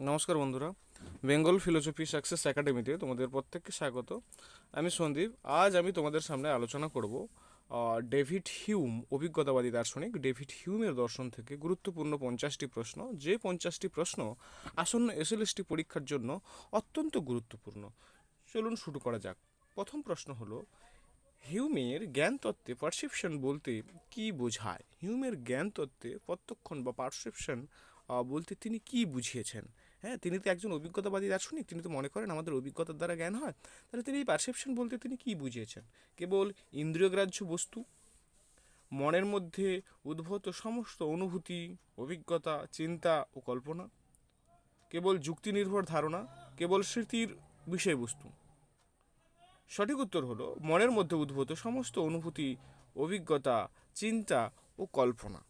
নমস্কার বন্ধুরা, Bengal philosophy success একাডেমিতে তোমাদের প্রত্যেককে স্বাগত। আমি সন্দীপ। আজ আমি তোমাদের সামনে আলোচনা করব ডেভিড হিউম, অভিজ্ঞতাবাদী দার্শনিক ডেভিড হিউমের দর্শন থেকে গুরুত্বপূর্ণ 50টি প্রশ্ন, যে 50টি প্রশ্ন আসন্ন এসএলএসটি পরীক্ষার জন্য অত্যন্ত গুরুত্বপূর্ণ। চলুন শুরু করা যাক। প্রথম প্রশ্ন হলো, হিউমের জ্ঞান তত্ত্বে পারসেপশন বলতে কি বোঝায়? হিউমের জ্ঞান তত্ত্বে প্রত্যক্ষণ বা পারসেপশন বলতে তিনি কি বুঝিয়েছেন? হ্যাঁ, তিনি তো একজন অভিজ্ঞতাবাদী দার্শনিক, তিনি তো মনে করেন আমাদের অভিজ্ঞতার দ্বারা জ্ঞান হয়। তাহলে তিনি এই পারসেপশন বলতে তিনি কি বুঝিয়েছেন? কেবল ইন্দ্রিয়গ্রাহ্য বস্তু, মনের মধ্যে উদ্ভূত সমস্ত অনুভূতি, অভিজ্ঞতা, চিন্তা ও কল্পনা, কেবল যুক্তি নির্ভর ধারণা, কেবল স্মৃতির বিষয়বস্তু? সঠিক উত্তর হলো মনের মধ্যে উদ্ভূত সমস্ত অনুভূতি, অভিজ্ঞতা, চিন্তা ও কল্পনা।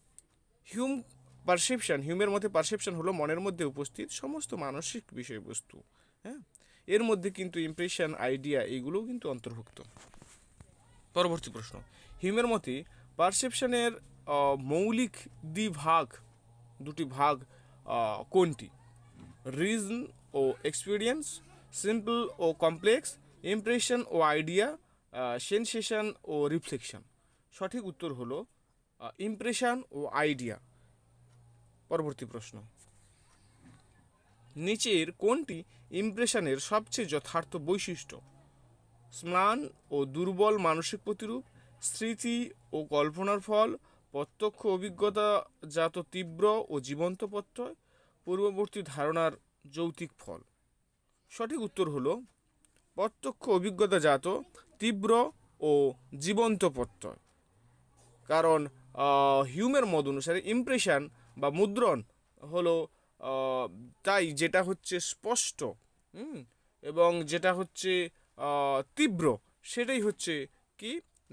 হিউমের মতে পারসেপশন হলো মনের মধ্যে উপস্থিত সমস্ত মানসিক বিষয়বস্তু। হ্যাঁ, এর মধ্যে কিন্তু ইমপ্রেশন, আইডিয়া এগুলোও কিন্তু অন্তর্ভুক্ত। পরবর্তী প্রশ্ন, হিউমের মতে পারসেপশনের মৌলিক দুটি ভাগ কোনটি? রিজন ও এক্সপিরিয়েন্স, সিম্পল ও কমপ্লেক্স, ইমপ্রেশন ও আইডিয়া, সেনসেশন ও রিফ্লেকশন। সঠিক উত্তর হলো ইমপ্রেশন ও আইডিয়া। পরবর্তী প্রশ্ন, নিচের কোনটি ইমপ্রেশনের সবচেয়ে যথার্থ বৈশিষ্ট্য? ম্লান ও দুর্বল মানসিক প্রতিরূপ, স্মৃতি ও কল্পনার ফল, প্রত্যক্ষ অভিজ্ঞতাজাত তীব্র ও জীবন্ত প্রত্যয়, পূর্ববর্তী ধারণার যৌক্তিক ফল। সঠিক উত্তর হলো প্রত্যক্ষ অভিজ্ঞতাজাত তীব্র ও জীবন্ত প্রত্যয়। কারণ হিউমের মত অনুসারে ইমপ্রেশন বা মুদ্রণ হলো তাই যেটা হচ্ছে স্পষ্ট এবং যেটা হচ্ছে তীব্র, সেটাই হচ্ছে কি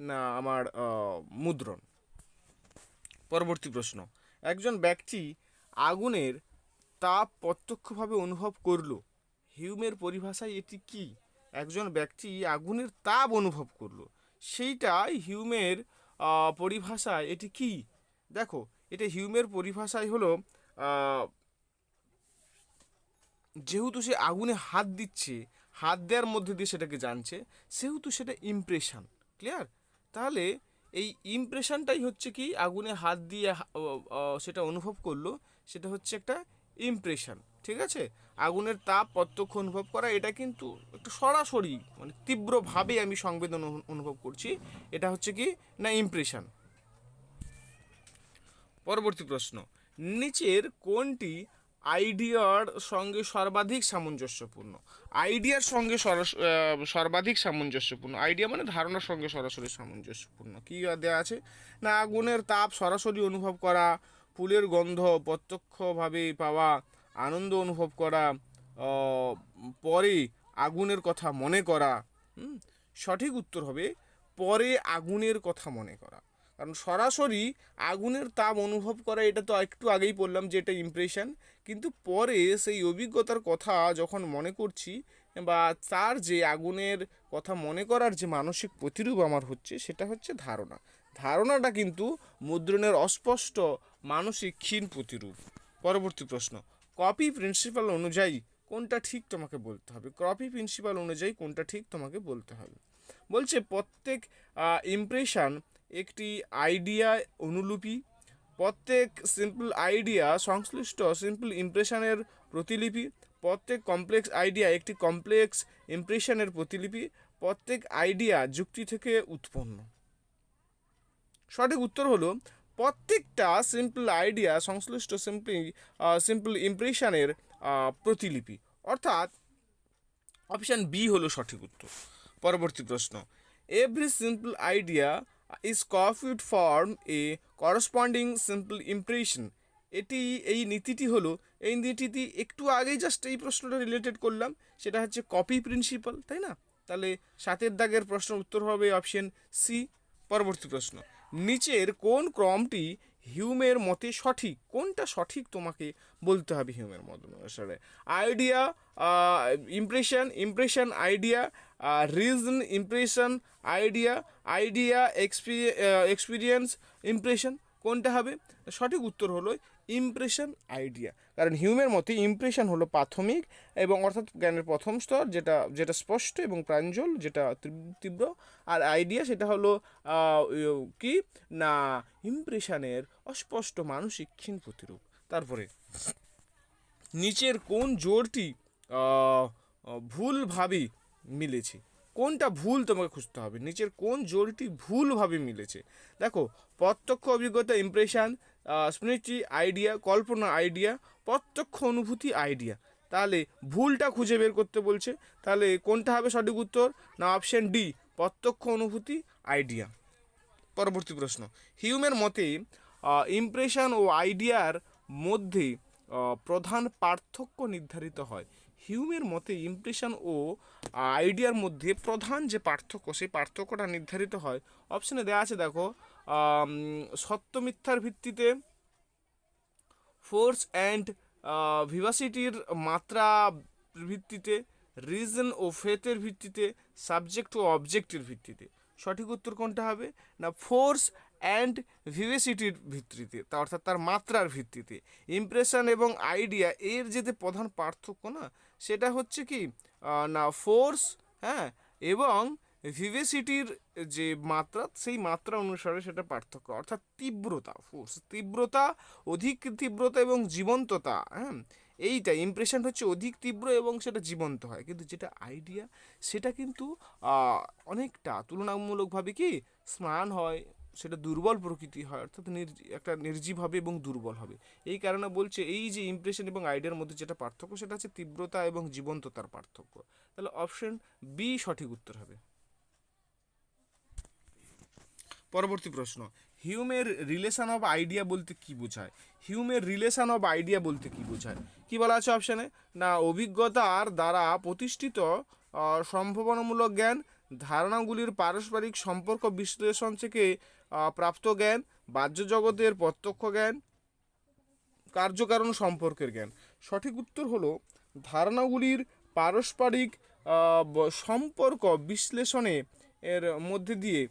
না আমার মুদ্রণ। পরবর্তী প্রশ্ন, একজন ব্যক্তি আগুনের তাপ প্রত্যক্ষভাবে অনুভব করল, হিউমের পরিভাষায় এটি কি? একজন ব্যক্তি আগুনের তাপ অনুভব করলো, সেইটাই হিউমের পরিভাষায় এটি কি? দেখো, এটা হিউমের পরিভাষায় হলো যেহেতু সে আগুনে হাত দিচ্ছে, হাত দেওয়ার মধ্যে দিয়ে সেটাকে জানছে, সেহেতু সেটা ইমপ্রেশন। ক্লিয়ার? তাহলে এই ইমপ্রেশনটাই হচ্ছে কি, আগুনে হাত দিয়ে সেটা অনুভব করলো, সেটা হচ্ছে একটা ইমপ্রেশন। ঠিক আছে? আগুনের তাপ প্রত্যক্ষ অনুভব করা, এটা কিন্তু একটু সরাসরি মানে তীব্রভাবে আমি সংবেদন অনুভব করছি, এটা হচ্ছে কি না ইমপ্রেশন। পরবর্তী প্রশ্ন, নিচের কোনটি আইডিয়ার সঙ্গে সর্বাধিক সামঞ্জস্যপূর্ণ? আইডিয়ার সঙ্গে সর্বাধিক সামঞ্জস্যপূর্ণ, আইডিয়া মানে ধারণার সঙ্গে সরাসরি সামঞ্জস্যপূর্ণ কি দেওয়া আছে না? আগুনের তাপ সরাসরি অনুভব করা, ফুলের গন্ধ প্রত্যক্ষভাবে পাওয়া, আনন্দ অনুভব করা, পরে আগুনের কথা মনে করা। সঠিক উত্তর হবে পরে আগুনের কথা মনে করা। কারণ সরাসরি আগুনের তাপ অনুভব করা, এটা তো একটু আগেই বললাম যে এটা ইমপ্রেশন, কিন্তু পরে সেই অভিজ্ঞতার কথা যখন মনে করছি বা তার যে আগুনের কথা মনে করার যে মানসিক প্রতিরূপ আমার হচ্ছে, সেটা হচ্ছে ধারণা। ধারণাটা কিন্তু মুদ্রণের অস্পষ্ট মানসিক ক্ষীণ প্রতিরূপ। পরবর্তী প্রশ্ন, কপি প্রিন্সিপাল অনুযায়ী কোনটা ঠিক তোমাকে বলতে হবে? কপি প্রিন্সিপাল অনুযায়ী কোনটা ঠিক তোমাকে বলতে হবে? বলছে প্রত্যেক ইমপ্রেশন একটি আইডিয়া অনুলিপি, প্রত্যেক সিম্পল আইডিয়া সংশ্লিষ্ট সিম্পল ইমপ্রেশনের প্রতিলিপি, প্রত্যেক কমপ্লেক্স আইডিয়া একটি কমপ্লেক্স ইমপ্রেশনের প্রতিলিপি, প্রত্যেক আইডিয়া যুক্তি থেকে উৎপন্ন। সঠিক উত্তর হলো প্রত্যেকটা সিম্পল আইডিয়া সংশ্লিষ্ট সিম্পল ইমপ্রেশনের প্রতিলিপি, অর্থাৎ অপশান বি হলো সঠিক উত্তর। পরবর্তী প্রশ্ন, every simple idea is copied form A corresponding simple impression. এই নীতিটি হলো, এই নীতিটি একটু আগেই জাস্ট এই প্রশ্নটা রিলেটেড করলাম, সেটা হচ্ছে কপি প্রিন্সিপাল, তাই না? তাহলে 7 দাগের প্রশ্ন উত্তর হবে অপশন সি। পরবর্তী প্রশ্ন, নিচের কোন ক্রমটি হিউমের মতে সঠিক? কোনটা সঠিক তোমাকে বলতে হবে হিউমের মত অনুসারে? Idea, impression idea, reason impression idea, idea experience impression, কোনটা হবে? সঠিক উত্তর হলো ইমপ্রেশন, আইডিয়া। কারণ হিউমের মতে ইমপ্রেশন হলো প্রাথমিক এবং অর্থাৎ জ্ঞানের প্রথম স্তর, যেটা যেটা স্পষ্ট এবং প্রাঞ্জল, যেটা তীব্র। আর আইডিয়া সেটা হলো কি না ইমপ্রেশনের অস্পষ্ট মানসিক ক্ষীণ প্রতিরূপ। তারপরে নিচের কোন জোড়টি ভুলভাবে মিলেছে? কোনটা ভুল তোমাকে খুঁজতে হবে, নিচের কোন জোড়টি ভুলভাবে মিলেছে। দেখো, প্রত্যক্ষ অভিজ্ঞতা ইমপ্রেশন, স্মৃতি আইডিয়া, কল্পনা আইডিয়া, প্রত্যক্ষ অনুভূতি আইডিয়া। তাহলে ভুলটা খুঁজে বের করতে বলছে, তাহলে কোনটা হবে সঠিক উত্তর? না অপশন ডি, প্রত্যক্ষ অনুভূতি আইডিয়া। পরবর্তী প্রশ্ন, হিউমের মতে ইমপ্রেশন ও আইডিয়ার মধ্যে প্রধান পার্থক্য নির্ধারিত হয়। হিউমের মতে ইমপ্রেশন ও আইডিয়ার মধ্যে প্রধান যে পার্থক্য, সেই পার্থক্যটা নির্ধারিত হয়। অপশনে দেওয়া আছে, দেখো, সত্য মিথ্যার ভিত্তিতে, ফোর্স অ্যান্ড ভিভাসিটির মাত্রা ভিত্তিতে, রিজন ও ফেথের ভিত্তিতে, সাবজেক্ট ও অবজেক্টের ভিত্তিতে। সঠিক উত্তর কোনটা হবে? না ফোর্স অ্যান্ড ভিভেসিটির ভিত্তিতে, তা অর্থাৎ তার মাত্রার ভিত্তিতে। ইমপ্রেশন এবং আইডিয়া এর যে প্রধান পার্থক্য না, সেটা হচ্ছে কি না ফোর্স, হ্যাঁ, এবং ভিভেসিটির যে মাত্রা, সেই মাত্রা অনুসারে সেটা পার্থক্য, অর্থাৎ তীব্রতা, ফোর্স তীব্রতা, অধিক তীব্রতা এবং জীবন্ততা, হ্যাঁ, এইটা ইমপ্রেশন হচ্ছে অধিক তীব্র এবং সেটা জীবন্ত হয়, কিন্তু যেটা আইডিয়া সেটা কিন্তু অনেকটা তুলনামূলকভাবে কি স্ম্লান হয়, সেটা দুর্বল প্রকৃতি হয়, অর্থাৎ একটা নির্জীব হবে এবং দুর্বল হবে। এই কারণে বলছে এই যে ইমপ্রেশন এবং আইডিয়ার মধ্যে যেটা পার্থক্য, সেটা হচ্ছে তীব্রতা এবং জীবন্ততার পার্থক্য। তাহলে অপশন বি সঠিক উত্তর হবে। পরবর্তী প্রশ্ন, হিউমের রিলেশন অফ আইডিয়া বলতে কি বোঝায়? হিউমের রিলেশন অফ আইডিয়া বলতে কি বোঝায়? কি বলা আছে অপশানে? না অভিজ্ঞতার দ্বারা প্রতিষ্ঠিত সম্ভাবনামূলক জ্ঞান, ধারণাগুলির পারস্পরিক সম্পর্ক বিশ্লেষণ থেকে প্রাপ্ত জ্ঞান, বাহ্য জগতের প্রত্যক্ষ জ্ঞান, কার্যকারণ সম্পর্কের জ্ঞান। সঠিক উত্তর হলো ধারণাগুলির পারস্পরিক সম্পর্ক বিশ্লেষণে এর মধ্যে দিয়ে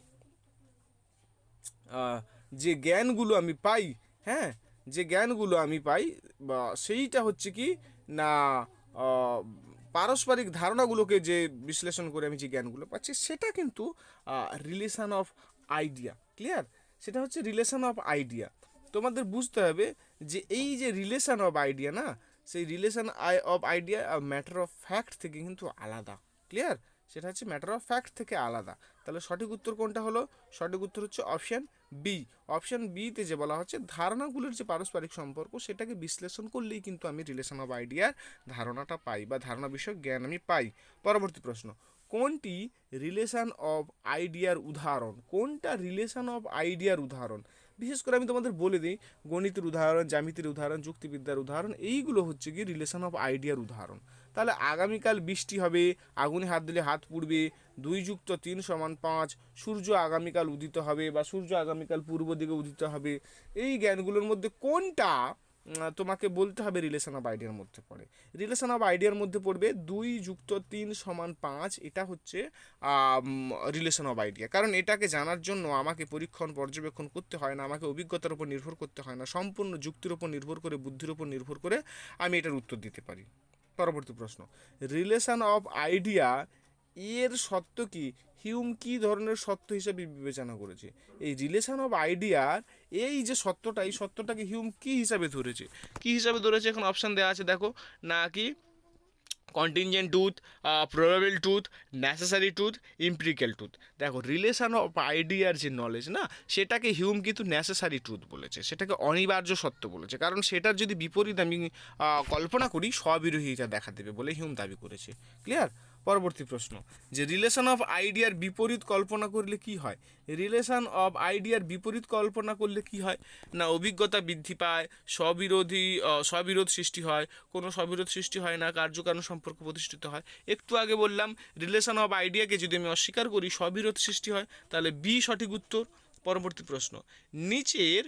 যে জ্ঞানগুলো আমি পাই, হ্যাঁ, যে জ্ঞানগুলো আমি পাই বা সেইটা হচ্ছে কি না পারস্পরিক ধারণাগুলোকে যে বিশ্লেষণ করে আমি যে জ্ঞানগুলো পাচ্ছি, সেটা কিন্তু রিলেশন অফ আইডিয়া। ক্লিয়ার? সেটা হচ্ছে রিলেশন অফ আইডিয়া। তোমাদের বুঝতে হবে যে এই যে রিলেশন অফ আইডিয়া না, সেই relation of idea matter of fact থেকে কিন্তু আলাদা। ক্লিয়ার? সেটা হচ্ছে ম্যাটার অফ ফ্যাক্ট থেকে আলাদা। তাহলে সঠিক উত্তর কোনটা হলো? সঠিক উত্তর হচ্ছে অপশান বি। অপশান বিতে যে বলা হচ্ছে ধারণাগুলোর যে পারস্পরিক সম্পর্ক, সেটাকে বিশ্লেষণ করলেই কিন্তু আমি রিলেশন অফ আইডিয়ার ধারণাটা পাই বা ধারণা বিষয়ক জ্ঞান আমি পাই। পরবর্তী প্রশ্ন, কোনটি রিলেশন অফ আইডিয়ার উদাহরণ? কোনটা রিলেশন অফ আইডিয়ার উদাহরণ? বিশেষ করে আমি তোমাদের বলে দিই, গণিতের উদাহরণ, জ্যামিতির উদাহরণ, যুক্তিবিদ্যার উদাহরণ, এইগুলো হচ্ছে কি রিলেশন অফ আইডিয়ার উদাহরণ। তাহলে আগামীকাল বৃষ্টি হবে, আগুনে হাত দিলে হাত পুড়বে, 2 + 3 = 5, সূর্য আগামীকাল উদিত হবে বা সূর্য আগামীকাল পূর্ব দিকে উদিত হবে, এই জ্ঞানগুলোর মধ্যে কোনটা তোমাকে বলতে হবে রিলেশন অফ আইডিয়ার মধ্যে পড়ে? রিলেশন অফ আইডিয়ার মধ্যে পড়বে 2 + 3 = 5, এটা হচ্ছে রিলেশন অফ আইডিয়া। কারণ এটাকে জানার জন্য আমাকে পরীক্ষণ পর্যবেক্ষণ করতে হয় না, আমাকে অভিজ্ঞতার উপর নির্ভর করতে হয় না, সম্পূর্ণ যুক্তির উপর নির্ভর করে, বুদ্ধির উপর নির্ভর করে আমি এটার উত্তর দিতে পারি। পরবর্তী প্রশ্ন, রিলেশন অফ আইডিয়া এর সত্য কি? হিউম কি ধরনের সত্য হিসাবে বিবেচনা করেছে? এই রিলেশন অফ আইডিয়ার এই যে সত্যটা, এই সত্যটাকে হিউম কি হিসাবে ধরেছে? কি হিসাবে ধরেছে? এখন অপশান দেওয়া আছে, দেখো, না কি contingent truth, probable truth, necessary truth, empirical truth. দেখো, রিলেশন অফ আইডিয়ার যে নলেজ না, সেটাকে হিউম কিন্তু নেসেসারি ট্রুথ বলেছে, সেটাকে অনিবার্য সত্য বলেছে। কারণ সেটার যদি বিপরীত আমি কল্পনা করি, স্ববিরোধিতা দেখা দেবে বলে হিউম দাবি করেছে। ক্লিয়ার? পরবর্তী প্রশ্ন, যে রিলেশন অফ আইডিয়ার বিপরীত কল্পনা করলে কি হয়? রিলেশন অফ আইডিয়ার বিপরীত কল্পনা করলে কি হয়? না অভিজ্ঞতা বৃদ্ধি পায়, স্ববিরোধ সৃষ্টি হয়, কোনো স্ববিরোধ সৃষ্টি হয় না, কার্যকারণ সম্পর্ক প্রতিষ্ঠিত হয়। একটু আগে বললাম রিলেশন অফ আইডিয়াকে যদি আমি অস্বীকার করি, স্ববিরোধ সৃষ্টি হয়। তাহলে বি সঠিক উত্তর। পরবর্তী প্রশ্ন, নিচের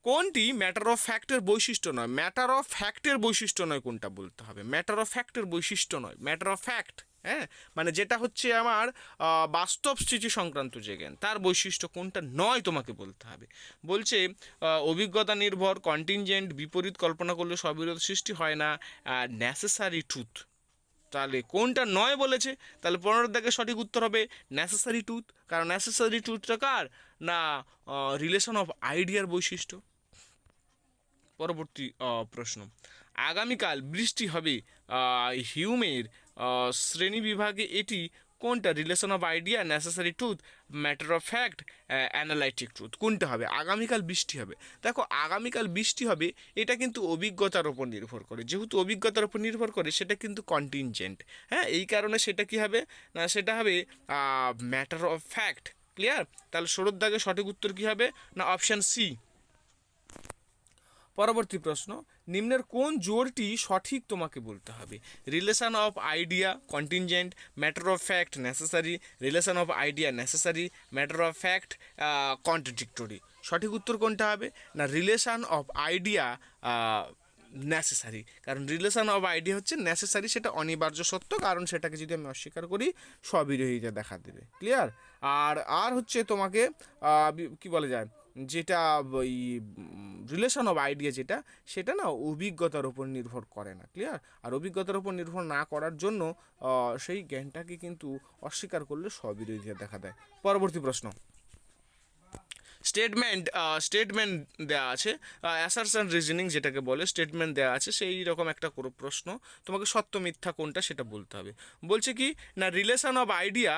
কোনটি ম্যাটার অফ ফ্যাক্টের বৈশিষ্ট্য নয়? ম্যাটার অফ ফ্যাক্টের বৈশিষ্ট্য নয় কোনটা বলতে হবে? ম্যাটার অফ ফ্যাক্টের বৈশিষ্ট্য নয়, ম্যাটার অফ ফ্যাক্ট হ্যাঁ, মানে যেটা হচ্ছে আমার বাস্তব স্মৃতি সংক্রান্ত যে জ্ঞান, তার বৈশিষ্ট্য কোনটা নয় তোমাকে বলতে হবে। বলছে অভিজ্ঞতা নির্ভর, কন্টিনজেন্ট, বিপরীত কল্পনা করলে স্ববিরোধ সৃষ্টি হয় না, নেসেসারি ট্রুথ। তাহলে কোনটা নয় বলেছে, তাহলে 15 দাগে সঠিক উত্তর হবে নেসেসারি ট্রুথ। কারণ নেসেসারি ট্রুথটা কার না, রিলেশন অফ আইডিয়ার বৈশিষ্ট্য। পরবর্তী প্রশ্ন, আগামীকাল বৃষ্টি হবে হিউমের শ্রেণী বিভাগে এটি কোনটা, relation of idea, necessary truth, matter of fact, analytic truth, কোনটা হবে? আগামীকাল বৃষ্টি হবে। দেখো, আগামীকাল বৃষ্টি হবে এটা কিন্তু অভিজ্ঞতার ওপর নির্ভর করে, যেহেতু অভিজ্ঞতার ওপর নির্ভর করে সেটা কিন্তু কন্টিনজেন্ট। হ্যাঁ, এই কারণে সেটা কি হবে না, সেটা হবে ম্যাটার অফ ফ্যাক্ট। ক্লিয়ার? তাহলে 16 দাগে সঠিক উত্তর কি হবে না, অপশান সি। পরবর্তী প্রশ্ন, নিম্নের কোন জোড়টি সঠিক তোমাকে বলতে হবে? Relation of idea contingent, matter of fact necessary, relation of idea necessary, matter of fact contradictory. সঠিক উত্তর কোনটা হবে না, রিলেশন অফ আইডিয়া নেসেসারি। কারণ রিলেশন অফ আইডিয়া হচ্ছে নেসেসারি, সেটা অনিবার্য সত্য, কারণ সেটাকে যদি আমি অস্বীকার করি স্ববিরোধিতা দেখা দেবে। ক্লিয়ার? আর হচ্ছে তোমাকে কি বলা যায়, যেটা ওই রিলেশন অফ আইডিয়া যেটা, সেটা না অভিজ্ঞতার উপর নির্ভর করে না। ক্লিয়ার? আর অভিজ্ঞতার উপর নির্ভর না করার জন্য সেই জ্ঞানটাকে কিন্তু অস্বীকার করলে স্ববিরোধিতা দেখা দেয়। পরবর্তী প্রশ্ন, স্টেটমেন্ট দেওয়া আছে, অ্যাসারশন রিজনিং যেটাকে বলে, স্টেটমেন্ট দেওয়া আছে, সেই রকম একটা কোনো প্রশ্ন, তোমাকে সত্য মিথ্যা কোনটা সেটা বলতে হবে। বলছে কি না, রিলেশন অফ আইডিয়া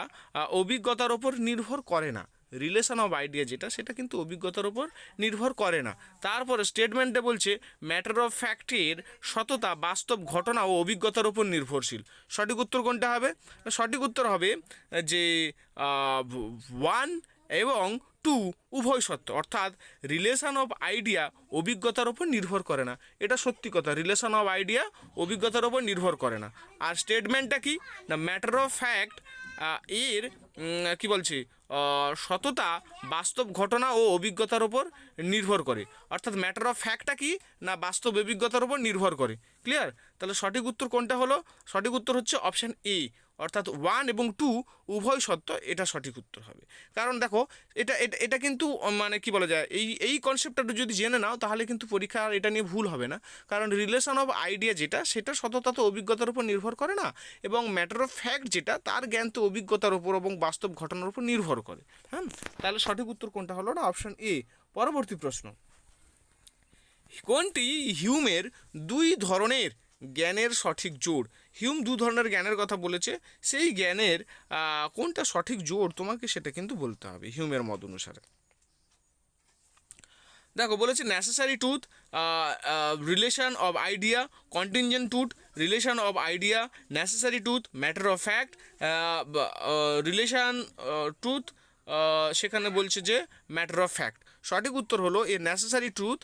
অভিজ্ঞতার ওপর নির্ভর করে না। রিলেশন অফ আইডিয়া যেটা, সেটা কিন্তু অভিজ্ঞতার ওপর নির্ভর করে না। তারপরে স্টেটমেন্টে বলছে ম্যাটার অফ ফ্যাক্টের সততা বাস্তব ঘটনা ও অভিজ্ঞতার ওপর নির্ভরশীল। সঠিক উত্তর কোনটা হবে? সঠিক উত্তর হবে যে 1 এবং 2 উভয় সত্য, অর্থাৎ রিলেশন অফ আইডিয়া অভিজ্ঞতার ওপর নির্ভর করে না। এটা সত্যি কথা, রিলেশন অফ আইডিয়া অভিজ্ঞতার ওপর নির্ভর করে না। আর স্টেটমেন্টটা কি না, ম্যাটার অফ ফ্যাক্ট এর কি বলছে, সততা বাস্তব ঘটনা ও অভিজ্ঞতার ওপর নির্ভর করে। অর্থাৎ ম্যাটার অফ ফ্যাক্টটা কি না, বাস্তব অভিজ্ঞতার ওপর নির্ভর করে। ক্লিয়ার? তাহলে সঠিক উত্তর কোনটা হলো? সঠিক উত্তর হচ্ছে অপশান এ, অর্থাৎ 1 এবং 2 উভয় সত্য, এটা সঠিক উত্তর হবে। কারণ দেখো, এটা এটা এটা কিন্তু মানে কি বলা যায়, এই কনসেপ্টটা যদি জেনে নাও তাহলে কিন্তু পরীক্ষা আর এটা নিয়ে ভুল হবে না। কারণ রিলেশন অফ আইডিয়া যেটা, সেটা সততা তো অভিজ্ঞতার উপর নির্ভর করে না, এবং ম্যাটার অফ ফ্যাক্ট যেটা, তার জ্ঞান তো অভিজ্ঞতার উপর এবং বাস্তব ঘটনার উপর নির্ভর করে। হ্যাঁ, তাহলে সঠিক উত্তর কোনটা হলো না, অপশান এ। পরবর্তী প্রশ্ন, কোনটি হিউমের 2 ধরনের জ্ঞানের সঠিক জোড়? হিউম 2 ধরনের জ্ঞানের কথা বলেছে, সেই জ্ঞানের কোনটা সঠিক জোড় তোমাকে সেটা কিন্তু বলতে হবে হিউমের মত অনুসারে। দেখো, বলেছে necessary truth, relation of idea, contingent truth, relation of idea, necessary truth, matter of fact, relation truth, সেখানে বলছে যে ম্যাটার অফ ফ্যাক্ট। সঠিক উত্তর হলো A necessary truth,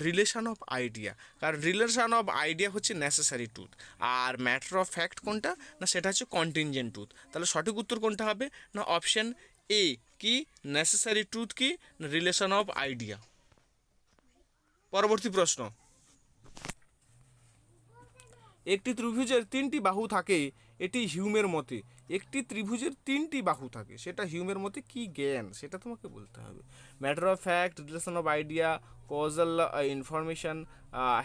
relation of idea. কারণ রিলেশন অফ আইডিয়া হচ্ছে নেসেসারি ট্রুথ, আর matter of fact কোনটা না, সেটা হচ্ছে কন্টিনজেন্ট ট্রুথ। তাহলে সঠিক উত্তর কোনটা হবে না, অপশান এ, কি নেসেসারি ট্রুথ কি রিলেশন অফ আইডিয়া। পরবর্তী প্রশ্ন, একটি ত্রিভুজের 3টি বাহু থাকে, এটি হিউমের মতে। একটি ত্রিভুজের 3টি বাহু থাকে, সেটা হিউমের মতে কি জ্ঞান সেটা তোমাকে বলতে হবে। Matter of fact, relation of idea, causal information,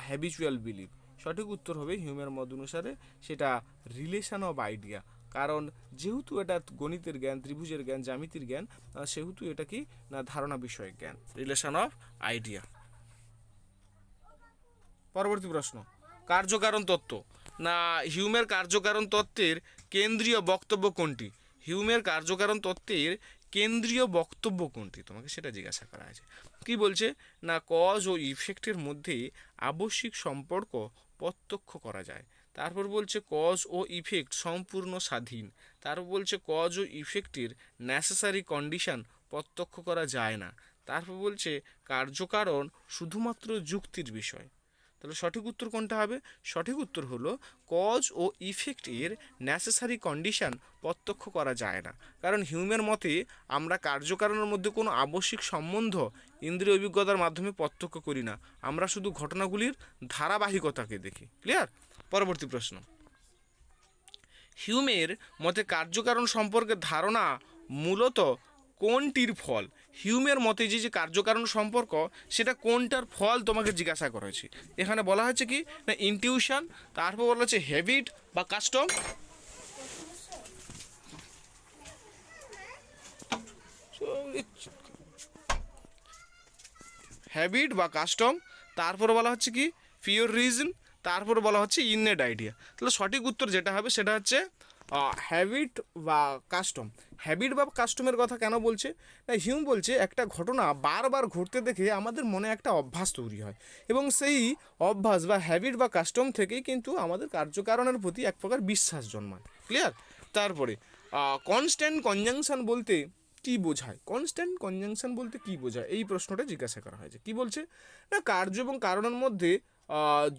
habitual believe. সঠিক উত্তর হবে হিউমের মত অনুসারে সেটা রিলেশন অফ আইডিয়া। কারণ যেহেতু এটা গণিতের জ্ঞান, ত্রিভুজের জ্ঞান, জ্যামিতির জ্ঞান, সেহেতু এটা কি না ধারণা বিষয়ক জ্ঞান, রিলেশন অফ আইডিয়া। পরবর্তী প্রশ্ন, কার্যকারণ তত্ত্ব না, হিউমের কার্যকারণ তত্ত্বের কেন্দ্রীয় বক্তব্য কোনটি? হিউমের কার্যকারণ তত্ত্বের কেন্দ্রীয় বক্তব্য কোনটি তোমাকে সেটা জিজ্ঞাসা করা আছে। কি বলছে না, কজ ও ইফেক্টের মধ্যে আবশ্যিক সম্পর্ক প্রত্যক্ষ করা যায়। তারপর বলছে কজ ও ইফেক্ট সম্পূর্ণ স্বাধীন। তারপর বলছে কজ ও ইফেক্টের নেসেসারি কন্ডিশন প্রত্যক্ষ করা যায় না। তারপর বলছে কার্যকারণ শুধুমাত্র যুক্তির বিষয়। তাহলে সঠিক উত্তর কোনটা হবে? সঠিক উত্তর হলো কজ ও ইফেক্ট এর নেসেসারি কন্ডিশন প্রত্যক্ষ করা যায় না। কারণ হিউমের মতে আমরা কার্যকারণের মধ্যে কোনো আবশ্যিক সম্বন্ধ ইন্দ্রিয় অভিজ্ঞতার মাধ্যমে প্রত্যক্ষ করি না, আমরা শুধু ঘটনাগুলির ধারাবাহিকতাকে দেখি। ক্লিয়ার? পরবর্তী প্রশ্ন, হিউমের মতে কার্যকারণ সম্পর্কে ধারণা মূলত কোনটির ফল? হিউমের মতে যে যে কার্যকারণ সম্পর্ক সেটা কোনটার ফল তোমাকে জিজ্ঞাসা করা হয়েছে। এখানে বলা হচ্ছে কি না ইনটিউশন, তারপর বলা হচ্ছে হ্যাবিট বা কাস্টম, হ্যাবিট বা কাস্টম, তারপর বলা হচ্ছে কি পিওর রিজন, তারপর বলা হচ্ছে ইননেট আইডিয়া। তাহলে সঠিক উত্তর যেটা হবে সেটা হচ্ছে হ্যাবিট বা কাস্টম। হ্যাবিট বা কাস্টমের কথা কেন বলছে না, হিউম বলছে একটা ঘটনা বারবার ঘটতে দেখে আমাদের মনে একটা অভ্যাস তৈরি হয় এবং সেই অভ্যাস বা হ্যাবিট বা কাস্টম থেকেই কিন্তু আমাদের কার্যকারণের প্রতি এক প্রকার বিশ্বাস জন্মায়। ক্লিয়ার? তারপরে কনস্ট্যান্ট কনজাংশন বলতে কি বোঝায়? কনস্ট্যান্ট কনজাংশন বলতে কি বোঝায় এই প্রশ্নটা জিজ্ঞাসা করা হয়েছে। কি বলছে না কার্য এবং কারণের মধ্যে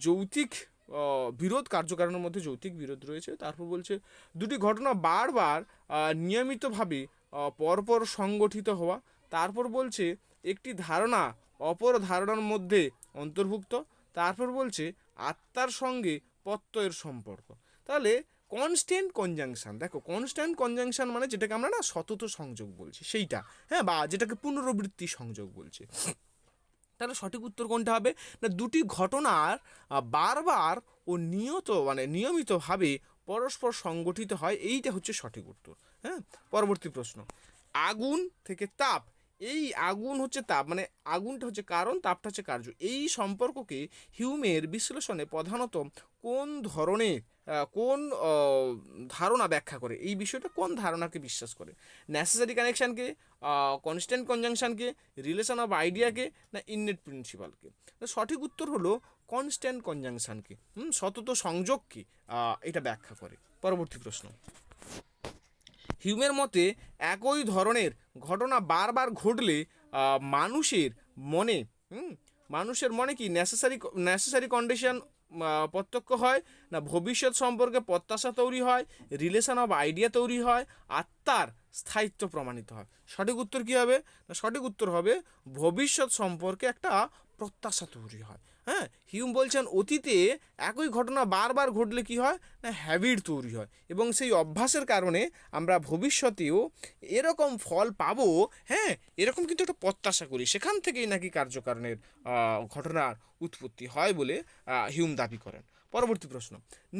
যৌতিক বিরোধ, কার্যকারণের মধ্যে যৌতিক বিরোধ রয়েছে। তারপর বলছে দুটি ঘটনা বারবার নিয়মিতভাবে পরপর সংগঠিত হওয়া। তারপর বলছে একটি ধারণা অপর ধারণার মধ্যে অন্তর্ভুক্ত। তারপর বলছে আত্মার সঙ্গে প্রত্যয়ের সম্পর্ক। তাহলে কনস্ট্যান্ট কনজাংশন, দেখো কনস্ট্যান্ট কনজাংশন মানে যেটাকে আমরা না সতত সংযোগ বলছি সেইটা, হ্যাঁ, বা যেটাকে পুনরাবৃত্তি সংযোগ বলছি। তাহলে সঠিক উত্তর কোনটা হবে না দুটি ঘটনার বারবার ও নিয়মিতভাবে পরস্পর সংগঠিত হয়, এইটা হচ্ছে সঠিক উত্তর। হ্যাঁ, পরবর্তী প্রশ্ন, আগুন থেকে তাপ, এই আগুন হচ্ছে তাপ মানে আগুনটা হচ্ছে কারণ, তাপটা হচ্ছে কার্য, এই সম্পর্ককে হিউমের বিশ্লেষণে প্রধানত কোন ধরনের কোন ধারণা ব্যাখ্যা করে, এই বিষয়টা কোন ধারণাকে বিশ্বাস করে? নেসেসারি কানেকশানকে, কনস্ট্যান্ট কনজাংশনকে, রিলেশন অফ আইডিয়াকে, না ইননেট প্রিন্সিপালকে? সঠিক উত্তর হলো কনস্ট্যান্ট কনজাংশনকে, সতত সংযোগকে এটা ব্যাখ্যা করে। পরবর্তী প্রশ্ন, হিউমের মতে একই ধরনের ঘটনা বারবার ঘটলে মানুষের মনে মানুষের মনে কি নেসেসারি কন্ডিশন প্রত্যক্ষ হয়, না ভবিষ্যৎ সম্পর্কে প্রত্যাশা তৈরি হয়, রিলেশন অফ আইডিয়া তৈরি হয়, আত্মার স্থায়িত্ব প্রমাণিত হয়? সঠিক উত্তর কী হবে না সঠিক উত্তর হবে ভবিষ্যৎ সম্পর্কে একটা প্রত্যাশা তৈরি হয়। হ্যাঁ, হিউম বলছেন অতীতে একই ঘটনা বারবার ঘটলে কি হয় না হ্যাবিট তৈরি হয় এবং সেই অভ্যাসের কারণে আমরা ভবিষ্যতেও এরকম ফল পাবো, হ্যাঁ, এরকম কিন্তু একটা প্রত্যাশা করি, সেখান থেকেই নাকি কার্যকারণের ঘটনার উৎপত্তি হয় বলে হিউম দাবি করেন। পরবর্তী প্রশ্ন,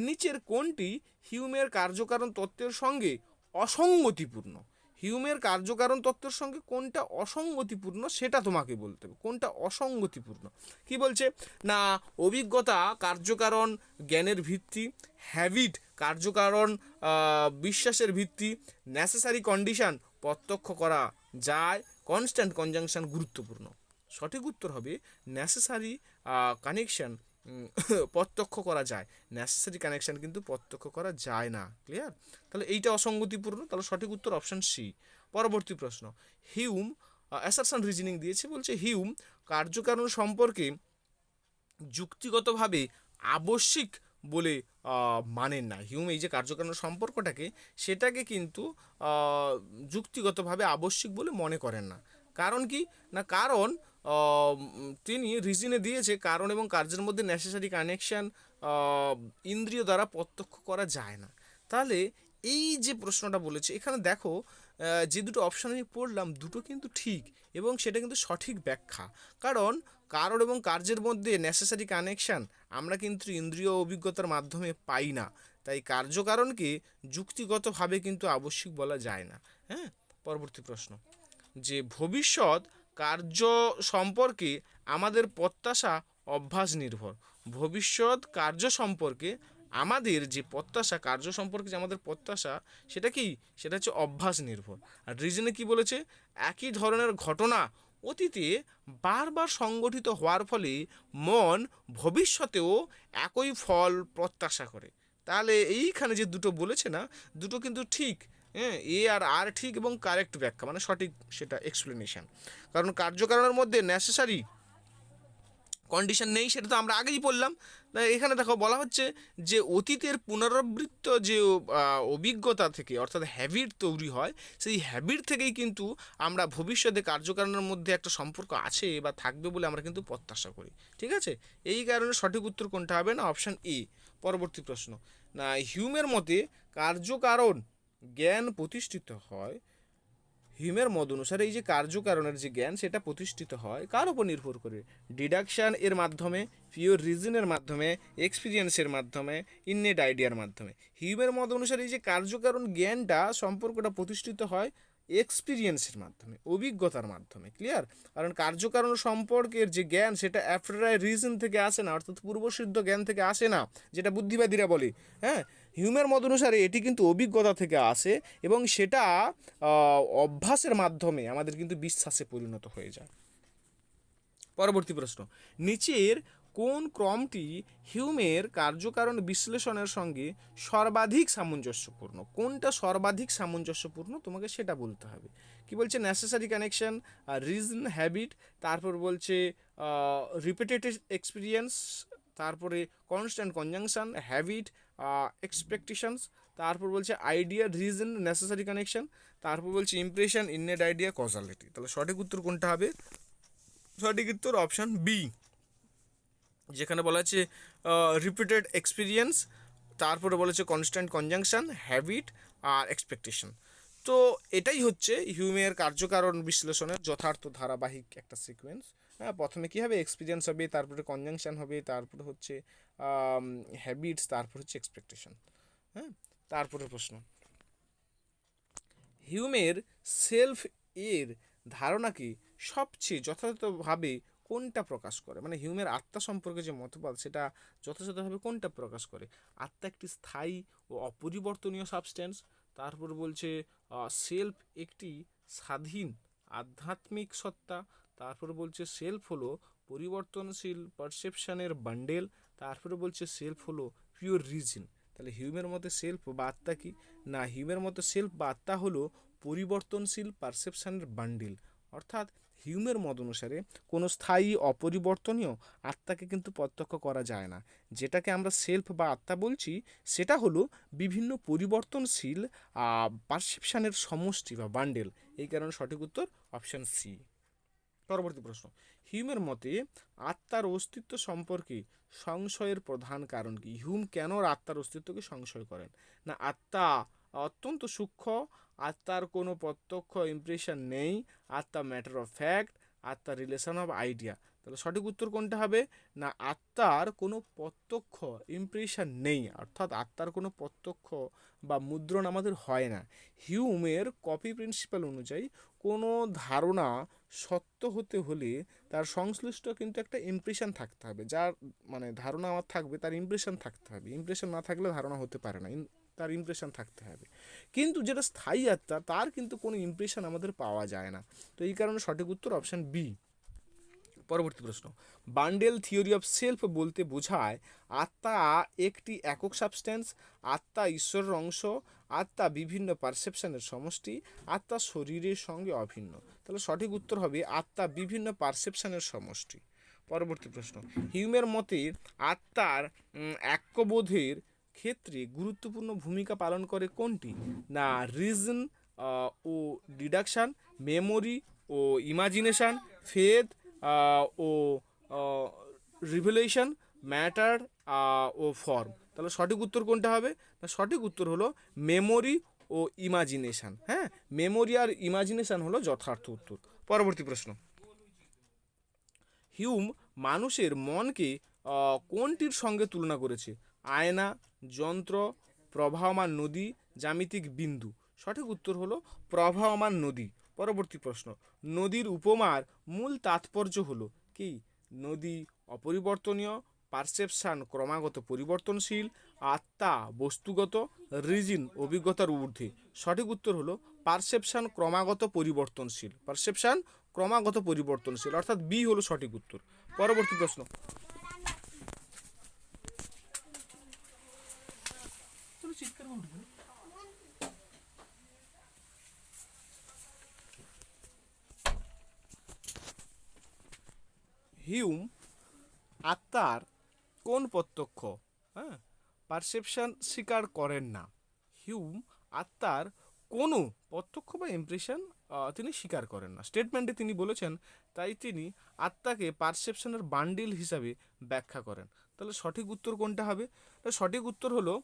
নিচের কোনটি হিউমের কার্যকারণ তত্ত্বের সঙ্গে অসঙ্গতিপূর্ণ? হিউমের কার্যকারণ তত্ত্বের সঙ্গে কোনটা অসঙ্গতিপূর্ণ সেটা তোমাকে বলতে হবে, কোনটা অসঙ্গতিপূর্ণ। কি বলছে না অভিজ্ঞতা কার্যকারণ জ্ঞানের ভিত্তি, হ্যাবিট কার্যকারণ বিশ্বাসের ভিত্তি, নেসেসারি কন্ডিশন প্রত্যক্ষ করা যায়, কনস্ট্যান্ট কনজাংশন গুরুত্বপূর্ণ। সঠিক উত্তর হবে নেসেসারি কানেকশন প্রত্যক্ষ করা যায়, নেসেসারি কানেকশন কিন্তু প্রত্যক্ষ করা যায় না। ক্লিয়ার? তাহলে এইটা অসঙ্গতিপূর্ণ, তাহলে সঠিক উত্তর অপশান সি। পরবর্তী প্রশ্ন, হিউম অ্যাসারশন রিজনিং দিয়েছে, বলছে হিউম কার্যকারণ সম্পর্কে যুক্তিগতভাবে আবশ্যিক বলে মানেন না। হিউম এই যে কার্যকারণ সম্পর্কটাকে সেটাকে কিন্তু যুক্তিগতভাবে আবশ্যিক বলে মনে করেন না। কারণ কি না কারণ তিনি রিজনে দিয়েছে কারণ এবং কার্যের মধ্যে নেসেসারি কানেকশান ইন্দ্রিয় দ্বারা প্রত্যক্ষ করা যায় না। তাহলে এই যে প্রশ্নটা বলেছে এখানে দেখো যে দুটো অপশান আমি পড়লাম দুটো কিন্তু ঠিক এবং সেটা কিন্তু সঠিক ব্যাখ্যা। কারণ কারণ এবং কার্যের মধ্যে নেসেসারি কানেকশান আমরা কিন্তু ইন্দ্রিয় অভিজ্ঞতার মাধ্যমে পাই না, তাই কার্যকারণকে যুক্তিগতভাবে কিন্তু আবশ্যিক বলা যায় না। হ্যাঁ, পরবর্তী প্রশ্ন, যে ভবিষ্যৎ কার্য সম্পর্কে আমাদের প্রত্যাশা অভ্যাস নির্ভর। ভবিষ্যৎ কার্য সম্পর্কে আমাদের যে প্রত্যাশা, কার্য সম্পর্কে যে আমাদের প্রত্যাশা সেটা কি সেটা হচ্ছে অভ্যাস নির্ভর। আর রিজনে কি বলেছে একই ধরনের ঘটনা অতীতে বারবার সংগঠিত হওয়ার ফলে মন ভবিষ্যতেও একই ফল প্রত্যাশা করে। তাহলে এইখানে যে দুটো বলেছে না দুটো কিন্তু ঠিক, হ্যাঁ, এ আর আর ঠিক এবং কারেক্ট ব্যাখ্যা মানে সঠিক সেটা এক্সপ্লেনেশন। কারণ কার্যকারণের মধ্যে নেসেসারি কন্ডিশন নেই, সেটা তো আমরা আগেই বললাম। এখানে দেখো বলা হচ্ছে যে অতীতের পুনরাবৃত্ত যে অভিজ্ঞতা থেকে অর্থাৎ হ্যাবিট তৈরি হয়, সেই হ্যাবিট থেকেই কিন্তু আমরা ভবিষ্যতে কার্যকারণের মধ্যে একটা সম্পর্ক আছে বা থাকবে বলে আমরা কিন্তু প্রত্যাশা করি। ঠিক আছে, এই কারণে সঠিক উত্তর কোনটা হবে না অপশান এ। পরবর্তী প্রশ্ন, না হিউমের মতে কার্যকারণ জ্ঞান প্রতিষ্ঠিত হয়, হিউমের মত অনুসারে এই যে কার্যকারণের যে জ্ঞান সেটা প্রতিষ্ঠিত হয় কার উপর নির্ভর করে? ডিডাকশান এর মাধ্যমে, পিওর রিজনের মাধ্যমে, এক্সপিরিয়েন্সের মাধ্যমে, ইননেট আইডিয়ার মাধ্যমে। হিউমের মত অনুসারে এই যে কার্যকারণ জ্ঞানটা সম্পর্কটা প্রতিষ্ঠিত হয় এক্সপিরিয়েন্সের মাধ্যমে, অভিজ্ঞতার মাধ্যমে। ক্লিয়ার? কারণ কার্যকারণ সম্পর্কের যে জ্ঞান সেটা অ্যাফটার রিজন থেকে আসে না, অর্থাৎ পূর্বসিদ্ধ জ্ঞান থেকে আসে না, যেটা বুদ্ধিবাদীরা বলে। হ্যাঁ, হিউমের মত অনুসারে এটি কিন্তু অভিজ্ঞতা থেকে আসে এবং সেটা অভ্যাসের মাধ্যমে আমাদের কিন্তু বিশ্বাসে পরিণত হয়ে যায়। পরবর্তী প্রশ্ন, নিচের কোন ক্রমটি হিউমের কার্যকারণ বিশ্লেষণের সঙ্গে সর্বাধিক সামঞ্জস্যপূর্ণ? কোনটা সর্বাধিক সামঞ্জস্যপূর্ণ তোমাকে সেটা বলতে হবে। কি বলছে? নেসেসারি কানেকশন, রিজন, হ্যাবিট, তারপর বলছে রিপিটেটিভ এক্সপিরিয়েন্স, তারপরে কনস্ট্যান্ট কনজাংশন, হ্যাবিট, এক্সপেকটেশনস, তারপর বলছে আইডিয়া, রিজন, নেসেসারি কানেকশন, তারপর বলছে ইমপ্রেশন, ইননেট আইডিয়া, কজালিটি। তাহলে সঠিক উত্তর কোনটা হবে? সঠিক উত্তর অপশান বি, যেখানে বলা আছে রিপিটেড এক্সপিরিয়েন্স, তারপরে বলেছে কনস্ট্যান্ট কনজাংশন, হ্যাবিট আর এক্সপেকটেশন। তো এটাই হচ্ছে হিউমের কার্যকারণ বিশ্লেষণের যথার্থ ধারাবাহিক একটা সিকোয়েন্স। হ্যাঁ, প্রথমে কী হবে? এক্সপিরিয়েন্স হবে, তারপরে কনজাংশন হবে, তারপরে হচ্ছে হ্যাবিটস, তারপর হচ্ছে এক্সপেকটেশন। হ্যাঁ, তারপরে প্রশ্ন, হিউমের সেলফ এর ধারণাকে সবচেয়ে যথাযথভাবে কোনটা প্রকাশ করে? মানে হিউমের আত্মা সম্পর্কে যে মতবাদ সেটা যথাযথভাবে কোনটা প্রকাশ করে? আত্মা একটি স্থায়ী ও অপরিবর্তনীয় সাবস্টেন্স, তারপর বলছে সেলফ একটি স্বাধীন আধ্যাত্মিক সত্তা, তারপরে বলছে সেলফ হলো পরিবর্তনশীল পারসেপশনের বান্ডেল, তারপরে বলছে সেলফ হলো পিওর রিজন। তাহলে হিউমের মতে সেলফ বা আত্মা কি? না, হিউমের মতে সেলফ বা আত্মা হলো পরিবর্তনশীল পারসেপশনের বান্ডিল। অর্থাৎ হিউমের মত অনুসারে কোনো স্থায়ী অপরিবর্তনীয় আত্মাকে কিন্তু প্রত্যক্ষ করা যায় না। যেটাকে আমরা সেলফ বা আত্মা বলছি সেটা হলো বিভিন্ন পরিবর্তনশীল পারসেপশনের সমষ্টি বা বান্ডেল। এই কারণে সঠিক উত্তর অপশান সি। পরবর্তী প্রশ্ন, হিউমের মতে আত্মার অস্তিত্ব সম্পর্কে সংশয়ের প্রধান কারণ কি? হিউম কেন আত্মার অস্তিত্বকে সংশয় করেন? না, আত্মা অত্যন্ত সূক্ষ্ম, আত্মার কোনো প্রত্যক্ষ ইমপ্রেশন নেই, আত্মা ম্যাটার অফ ফ্যাক্ট, আত্মার রিলেশন অফ আইডিয়া। তাহলে সঠিক উত্তর কোনটা হবে? না, আত্মার কোনো প্রত্যক্ষ ইমপ্রেশন নেই, অর্থাৎ আত্মার কোনো প্রত্যক্ষ বা মুদ্রণ আমাদের হয় না। হিউমের কপি প্রিন্সিপাল অনুযায়ী কোনো ধারণা সত্য হতে হলে তার সংশ্লিষ্ট কিন্তু একটা ইমপ্রেশন থাকতে হবে। যার মানে ধারণা আমার থাকবে তার ইমপ্রেশন থাকতে হবে, ইমপ্রেশন না থাকলে ধারণা হতে পারে না, তার ইমপ্রেশন থাকতে হবে। কিন্তু যেটা স্থায়ী আত্মা তার কিন্তু কোনো ইমপ্রেশন আমাদের পাওয়া যায় না। তো এই কারণে সঠিক উত্তর অপশান বি। পরবর্তী প্রশ্ন, বান্ডেল থিওরি অফ সেলফ বলতে বোঝায় আত্মা একটি একক সাবস্টেন্স, আত্মা ঈশ্বরের অংশ, আত্মা বিভিন্ন পারসেপশনের সমষ্টি, আত্মা শরীরের সঙ্গে অভিন্ন। তাহলে সঠিক উত্তর হবে আত্মা বিভিন্ন পারসেপশনের সমষ্টি। পরবর্তী প্রশ্ন, হিউমের মতে আত্মার একবোধের ক্ষেত্রে গুরুত্বপূর্ণ ভূমিকা পালন করে কোনটি? না, রিজন ও ডিডাকশান, মেমোরি ও ইমাজিনেশান, ফেথ ও রিভেলেশন, ম্যাটার ও ফর্ম। তাহলে সঠিক উত্তর কোনটা হবে? না, সঠিক উত্তর হলো মেমোরি ও ইমাজিনেশান। হ্যাঁ, মেমোরি আর ইমাজিনেশান হলো যথার্থ উত্তর। পরবর্তী প্রশ্ন, হিউম মানুষের মনকে কোনটির সঙ্গে তুলনা করেছে? আয়না, যন্ত্র, প্রবাহমান নদী, জ্যামিতিক বিন্দু। সঠিক উত্তর হলো প্রবাহমান নদী। পরবর্তী প্রশ্ন, নদীর উপমার মূল তাৎপর্য হলো কি? নদী অপরিবর্তনীয়, পারসেপশান ক্রমাগত পরিবর্তনশীল, আত্মা বস্তুগত, রিজন অভিজ্ঞতার ঊর্ধ্বে। সঠিক উত্তর হলো পারসেপশান ক্রমাগত পরিবর্তনশীল, পারসেপশান ক্রমাগত পরিবর্তনশীল, অর্থাৎ বি হলো সঠিক উত্তর। পরবর্তী প্রশ্ন, হিউম আত্মার কোন প্রত্যক্ষ পারসেপশন স্বীকার করেন না? হিউম আত্মার কোনো প্রত্যক্ষ বা ইমপ্রেশন তিনি স্বীকার করেন না। স্টেটমেন্টে তিনি বলেছেন তাই তিনি আত্মাকে পারসেপশনের বান্ডিল হিসাবে ব্যাখ্যা করেন। তাহলে সঠিক উত্তর কোনটা হবে? সঠিক উত্তর হলো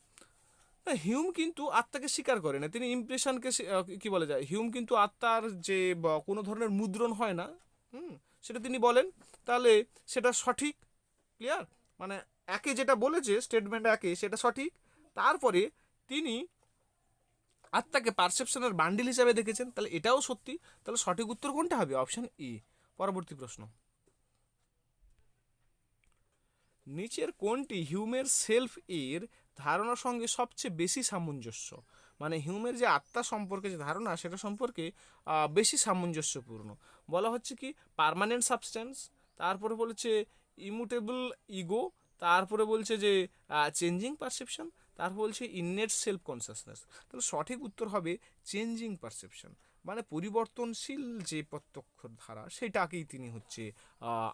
না, হিউম কিন্তু আত্মাকে স্বীকার করে না, তিনি ইমপ্রেশনকে কি বলা যায়, হিউম কিন্তু আত্মার যে কোনো ধরনের মুদ্রণ হয় না, হুম, সেটা তিনি বলেন। তাহলে সেটা সঠিক, ক্লিয়ার, মানে একে যেটা বলেছে স্টেটমেন্ট একে সেটা সঠিক। তারপরে তিনি আত্মাকে পারসেপশনের বান্ডিল হিসাবে দেখেছেন, তাহলে এটাও সত্যি। তাহলে সঠিক উত্তর কোনটা হবে? Option E. পরবর্তী প্রশ্ন, নিচের কোনটি হিউমের সেলফ এর ধারণার সঙ্গে সবচেয়ে বেশি সামঞ্জস্য? মানে হিউমের যে আত্মা সম্পর্কে যে ধারণা সেটা সম্পর্কে বেশি সামঞ্জস্যপূর্ণ। বলা হচ্ছে কি পার্মানেন্ট সাবস্টেন্স, তারপরে বলেছে ইমুটেবল ইগো, তারপরে বলছে যে চেঞ্জিং পারসেপশন, তারপর বলছে ইননেট সেলফ কনসাসনেস। তাহলে সঠিক উত্তর হবে চেঞ্জিং পারসেপশন, মানে পরিবর্তনশীল যে প্রত্যক্ষ ধারা সেটাকেই তিনি হচ্ছে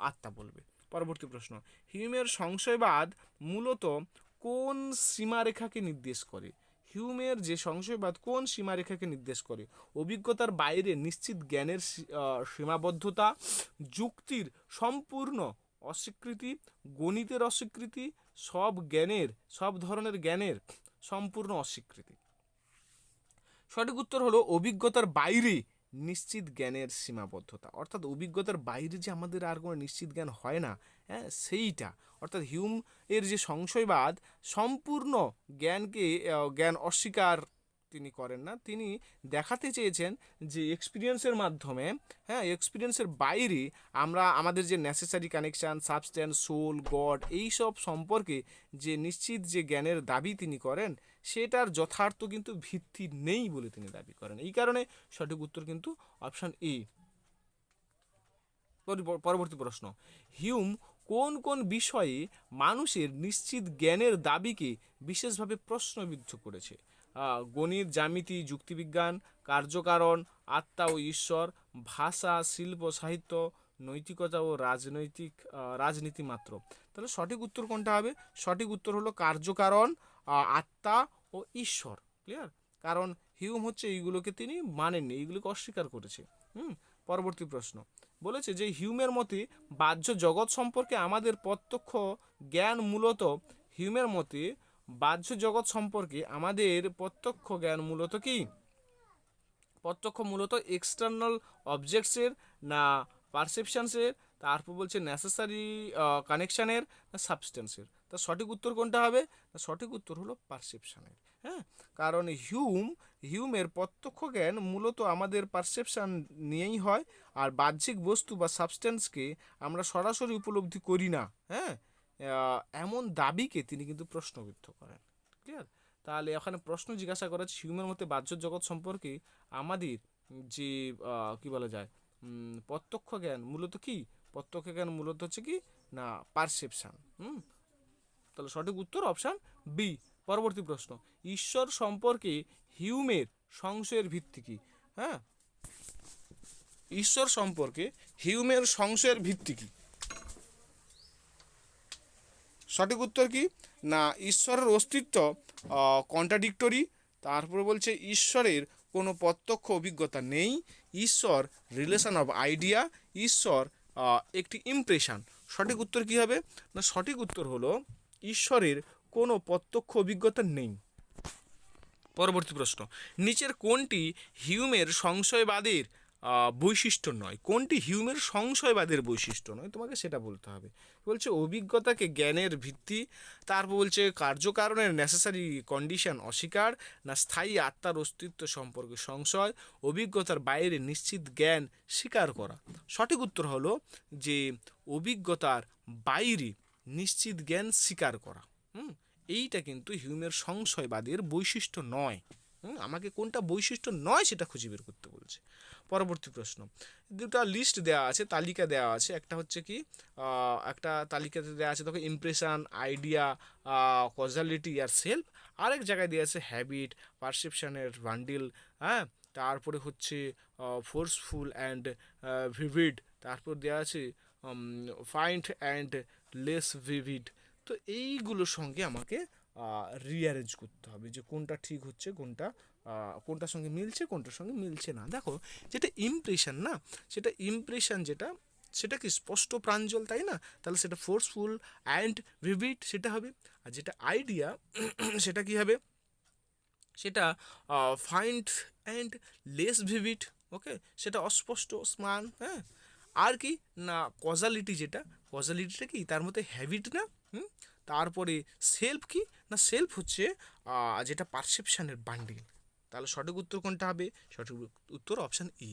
আত্মা বলবে। পরবর্তী প্রশ্ন, হিউমের সংশয়বাদ মূলত কোন সীমারেখাকে নির্দেশ করে? হিউমের যে সংশয়বাদ কোন সীমারেখাকে নির্দেশ করে? অভিজ্ঞতার বাইরে নিশ্চিত জ্ঞানের সীমাবদ্ধতা, যুক্তির সম্পূর্ণ অস্বীকৃতি, গণিতের অস্বীকৃতি, সব ধরনের জ্ঞানের সম্পূর্ণ অস্বীকৃতি। সঠিক উত্তর হলো অভিজ্ঞতার বাইরে নিশ্চিত জ্ঞানের সীমাবদ্ধতা, অর্থাৎ অভিজ্ঞতার বাইরে যে আমাদের আর কোনো নিশ্চিত জ্ঞান হয় না, হ্যাঁ সেইটা। অর্থাৎ হিউম এর যে সংশয়বাদ সম্পূর্ণ জ্ঞান অস্বীকার তিনি করেন না, তিনি দেখাতে চেয়েছেন যে এক্সপিরিয়েন্সের মাধ্যমে, হ্যাঁ এক্সপিরিয়েন্সের বাইরে আমরা আমাদের যে necessary connection, substance, soul, God, এইসব সম্পর্কে যে নিশ্চিত যে জ্ঞানের দাবি তিনি করেন সেটার যথার্থ কিন্তু ভিত্তি নেই বলে তিনি দাবি করেন। এই কারণে সঠিক উত্তর কিন্তু অপশন এ। পরবর্তী প্রশ্ন, হিউম কোন কোন বিষয়ে মানুষের নিশ্চিত জ্ঞানের দাবিকে বিশেষভাবে প্রশ্নবিদ্ধ করেছে? গণিত, জ্যামিতি, যুক্তিবিজ্ঞান, কার্যকারণ, আত্মা ও ঈশ্বর, ভাষা, শিল্প, সাহিত্য, নৈতিকতা ও রাজনীতি মাত্র। তাহলে সঠিক উত্তর কোনটা হবে? সঠিক উত্তর হলো কার্যকারণ, আত্মা ও ঈশ্বর, ক্লিয়ার। কারণ হিউম হচ্ছে এইগুলোকে তিনি মানেননি, এইগুলোকে অস্বীকার করেছে। পরবর্তী প্রশ্ন, বলেছে যে হিউমের মতে বাহ্য জগৎ সম্পর্কে আমাদের প্রত্যক্ষ জ্ঞান মূলত, হিউমের মতে বাহ্য জগৎ সম্পর্কে আমাদের প্রত্যক্ষ জ্ঞান মূলত কি? প্রত্যক্ষ মূলত এক্সটার্নাল অবজেক্টসের না পারসেপশনসের, তারপর বলছে নেসেসারি কানেকশানের না সাবস্টেন্সের। তা সঠিক উত্তর কোনটা হবে? সঠিক উত্তর হলো পারসেপশানের। হ্যাঁ, কারণ হিউমের প্রত্যক্ষ জ্ঞান মূলত আমাদের পারসেপশান নিয়েই হয়, আর বাহ্যিক বস্তু বা সাবস্টেন্সকে আমরা সরাসরি উপলব্ধি করি না, হ্যাঁ, এমন দাবিকে তিনি কিন্তু প্রশ্নবিদ্ধ করেন, ক্লিয়ার। তাহলে এখানে প্রশ্ন জিজ্ঞাসা করা হচ্ছে হিউমের মতে বাহ্য জগৎ সম্পর্কে আমাদের যে কি বলা যায় প্রত্যক্ষ জ্ঞান মূলত কি? প্রত্যক্ষ জ্ঞান মূলত হচ্ছে কি না পারসেপশন। তাহলে সঠিক উত্তর অপশান বি। পরবর্তী প্রশ্ন, ঈশ্বর সম্পর্কে হিউমের সংশয়ের ভিত্তি কি? হ্যাঁ, ঈশ্বর সম্পর্কে হিউমের সংশয়ের ভিত্তি কি? সঠিক উত্তর কি না ঈশ্বরের অস্তিত্ব কন্ট্রাডিক্টরি, তারপরে বলছে ঈশ্বরের কোনো প্রত্যক্ষ অভিজ্ঞতা নেই, ঈশ্বর রিলেশন অফ আইডিয়া, ঈশ্বর একটি ইমপ্রেশন। সঠিক উত্তর কি হবে? না সঠিক উত্তর হলো ঈশ্বরের কোনো প্রত্যক্ষ অভিজ্ঞতা নেই। পরবর্তী প্রশ্ন, নিচের কোনটি হিউমের সংশয়বাদের বৈশিষ্ট্য নয়? কোনটি হিউমের সংশয়বাদের বৈশিষ্ট্য নয় তোমাকে সেটা বলতে হবে। বলছে অভিজ্ঞতাকে জ্ঞানের ভিত্তি, তারপর বলছে কার্যকারণের নেসেসারি কন্ডিশন অস্বীকার, না স্থায়ী আত্মার অস্তিত্ব সম্পর্কে সংশয়, অভিজ্ঞতার বাইরে নিশ্চিত জ্ঞান স্বীকার করা। সঠিক উত্তর হলো যে অভিজ্ঞতার বাইরে নিশ্চিত জ্ঞান স্বীকার করা। এইটা কিন্তু হিউমের সংশয়বাদের বৈশিষ্ট্য নয়। আমাকে কোনটা বৈশিষ্ট্য নয় সেটা খুঁজে বের করতে বলছে। পরবর্তী প্রশ্ন, দুটা লিস্ট দেওয়া আছে, তালিকা দেওয়া আছে। একটা হচ্ছে কি একটা তালিকাতে দেওয়া আছে তখন ইমপ্রেশন, আইডিয়া, কজালিটি আর সেলফ। আরেক জায়গায় দেওয়া আছে হ্যাবিট, পারসেপশনের বান্ডিল, হ্যাঁ, তারপরে হচ্ছে ফোর্সফুল অ্যান্ড ভিভিড, তারপর দেওয়া আছে ফাইন্ড অ্যান্ড লেস ভিভিড। তো এইগুলোর সঙ্গে আমাকে রিঅ্যারেঞ্জ করতে হবে যে কোনটা ঠিক হচ্ছে, কোনটার সঙ্গে মিলছে, কোনটার সঙ্গে মিলছে না। দেখো যেটা ইমপ্রেশন না, সেটা ইমপ্রেশন যেটা সেটা কি স্পষ্ট প্রাঞ্জল, তাই না? তাহলে সেটা ফোর্সফুল অ্যান্ড ভিভিড সেটা হবে। আর যেটা আইডিয়া সেটা কি হবে? সেটা ফাইন্ড অ্যান্ড লেস ভিভিড। ওকে, সেটা অস্পষ্ট স্মান। হ্যাঁ, আর কি না কজালিটি, যেটা কজালিটিটা কি তার মধ্যে হ্যাবিট না। হুম, তারপরে সেলফ কি না সেলফ হচ্ছে যেটা পারসেপশানের বান্ডিল। তাহলে সঠিক উত্তর কোনটা হবে? সঠিক উত্তর অপশান ই।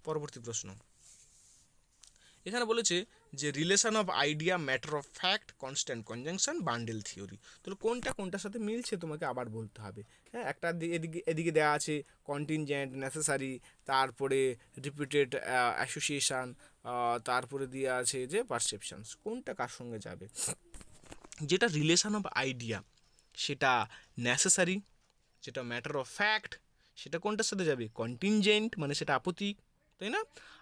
পরবর্তী প্রশ্ন, এখানে বলেছে যে relation of idea, matter of fact, constant conjunction, bundle theory. তাহলে কোনটা কোনটার সাথে মিলছে তোমাকে আবার বলতে হবে। হ্যাঁ, একটা এদিকে এদিকে দেওয়া আছে কন্টিনজেন্ট, নেসেসারি, তারপরে রিপিটেড অ্যাসোসিয়েশন, তারপরে দেওয়া আছে যে পারসেপশনস। কোনটা কার সঙ্গে যাবে? যেটা রিলেশন অফ আইডিয়া সেটা নেসেসারি, যেটা ম্যাটার অফ ফ্যাক্ট সেটা কোনটার সাথে যাবে? কন্টিনজেন্ট, মানে সেটা আপত্তিক, তাই না?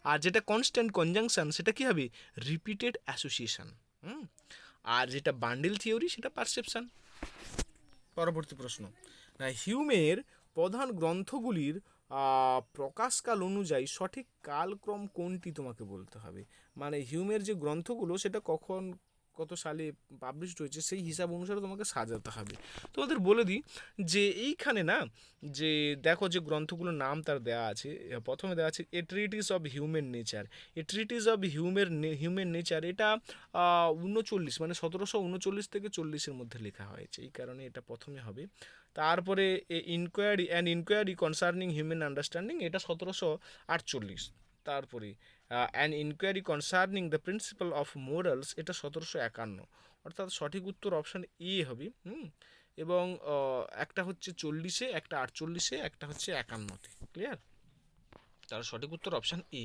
আর যেটা কনস্ট্যান্ট কনজাংশন সেটা কি হবে? Repeated association. আর যেটা বান্ডেল থিওরি সেটা পারসেপশন। পরবর্তী প্রশ্ন, হিউমের প্রধান গ্রন্থগুলির প্রকাশকাল অনুযায়ী সঠিক কালক্রম কোনটি তোমাকে বলতে হবে। মানে হিউমের যে গ্রন্থগুলো সেটা কখন কত সালে পাবলিশড হয়েছে সেই হিসাব অনুসারে তোমাকে সাজাতে হবে। তোমাদের বলে দিই যে এইখানে না, যে দেখো যে গ্রন্থগুলোর নাম তার দেওয়া আছে। প্রথমে দেওয়া আছে a treatise of human nature. A treatise of human nature, এটা 39 মানে 1739 থেকে 40-এর মধ্যে লেখা হয়েছে, এই কারণে এটা প্রথমে হবে। তারপরে ইনকোয়ারি কনসার্নিং হিউম্যান আন্ডারস্ট্যান্ডিং, এটা 1748। তারপরে an inquiry concerning the principle of morals, এটা 1751। অর্থাৎ সঠিক উত্তর অপশান এ হবে। এবং একটা হচ্ছে 40-এ, একটা 48-এ, একটা হচ্ছে 51-তে। ক্লিয়ার? তার সঠিক উত্তর অপশান এ।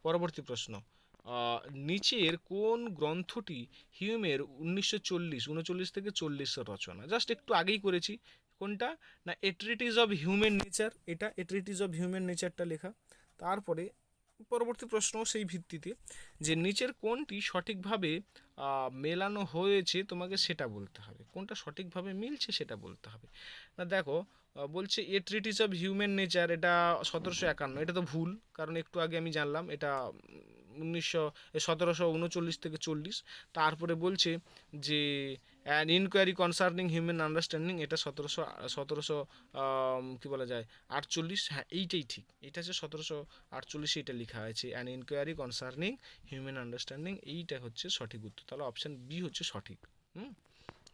পরবর্তী প্রশ্ন, নিচের কোন গ্রন্থটি হিউমের 1939 থেকে 40-এর রচনা? জাস্ট একটু আগেই করেছি। কোনটা না এ ট্রিটিস অফ হিউম্যান নেচার, এটা এ ট্রিটিস অফ হিউম্যান নেচারটা লেখা। তারপরে পরবর্তী প্রশ্ন সেই ভিত্তিতে যে নিচের কোনটি সঠিকভাবে মেলানো হয়েছে তোমাকে সেটা বলতে হবে। কোনটা সঠিকভাবে মিলছে সেটা বলতে হবে। না দেখো, বলছে এ ট্রিটিস অফ হিউম্যান নেচার, এটা 1751। এটা তো ভুল, কারণ একটু আগে আমি জানলাম এটা 1739 থেকে 40। তারপরে বলছে যে an inquiry concerning human understanding, এটা 1700 কী বলা যায় 48। হ্যাঁ, এইটাই ঠিক, এটা হচ্ছে 1748, এটা লেখা হয়েছে an inquiry concerning human understanding, এইটা হচ্ছে সঠিক উত্তর। তাহলে অপশান বি হচ্ছে সঠিক।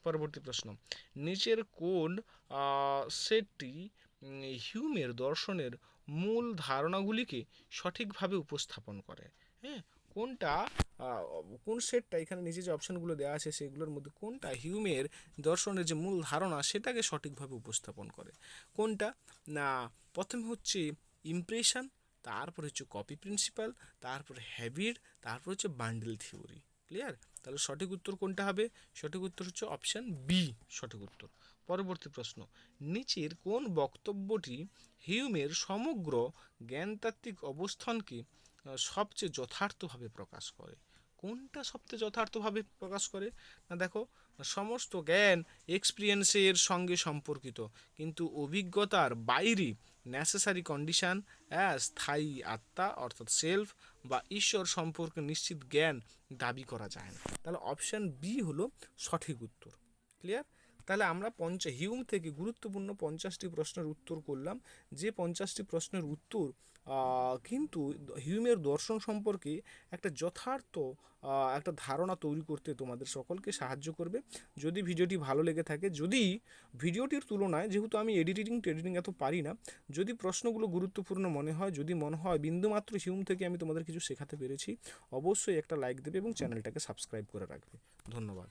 পরবর্তী প্রশ্ন, নিচের কোন সেটটি হিউমের দর্শনের মূল ধারণাগুলিকে সঠিকভাবে উপস্থাপন করে? হ্যাঁ, কোনটা কোন সেটটা, এখানে নিচে যে অপশানগুলো দেওয়া আছে সেগুলোর মধ্যে কোনটা হিউমের দর্শনের যে মূল ধারণা সেটাকে সঠিকভাবে উপস্থাপন করে? কোনটা না প্রথমে হচ্ছে ইমপ্রেশন, তারপর হচ্ছে কপি প্রিন্সিপাল, তারপর হ্যাবিট, তারপর হচ্ছে বান্ডেল থিওরি। ক্লিয়ার? তাহলে সঠিক উত্তর কোনটা হবে? সঠিক উত্তর হচ্ছে অপশান বি সঠিক উত্তর। পরবর্তী প্রশ্ন, নিচের কোন বক্তব্যটি হিউমের সমগ্র জ্ঞানতাত্ত্বিক অবস্থানকে সবচেয়ে যথার্থভাবে প্রকাশ করে? কোনটা সবচেয়ে যথার্থভাবে প্রকাশ করে? না দেখো, সমস্ত জ্ঞান এক্সপিরিয়েন্সের সঙ্গে সম্পর্কিত, কিন্তু অভিজ্ঞতার বাইরে নেসেসারি কন্ডিশন, স্থায়ী আত্মা অর্থাৎ সেলফ বা ঈশ্বর সম্পর্কে নিশ্চিত জ্ঞান দাবি করা যায় না। তাহলে অপশান বি হলো সঠিক উত্তর। ক্লিয়ার? তাহলে আমরা হিউম থেকে গুরুত্বপূর্ণ 50টি প্রশ্নের উত্তর করলাম। যে 50টি প্রশ্নের উত্তর কিন্তু হিউমের দর্শন সম্পর্কে একটা যথার্থ একটা ধারণা তৈরি করতে তোমাদের সকলকে সাহায্য করবে। যদি ভিডিওটি ভালো লেগে থাকে, যদি ভিডিওটির তুলনায়, যেহেতু আমি এডিটিং এত পারি না, যদি প্রশ্নগুলো গুরুত্বপূর্ণ মনে হয়, যদি মনে হয় বিন্দুমাত্র হিউম থেকে আমি তোমাদের কিছু শেখাতে পেরেছি, অবশ্যই একটা লাইক দেবে এবং চ্যানেলটাকে সাবস্ক্রাইব করে রাখবে। ধন্যবাদ।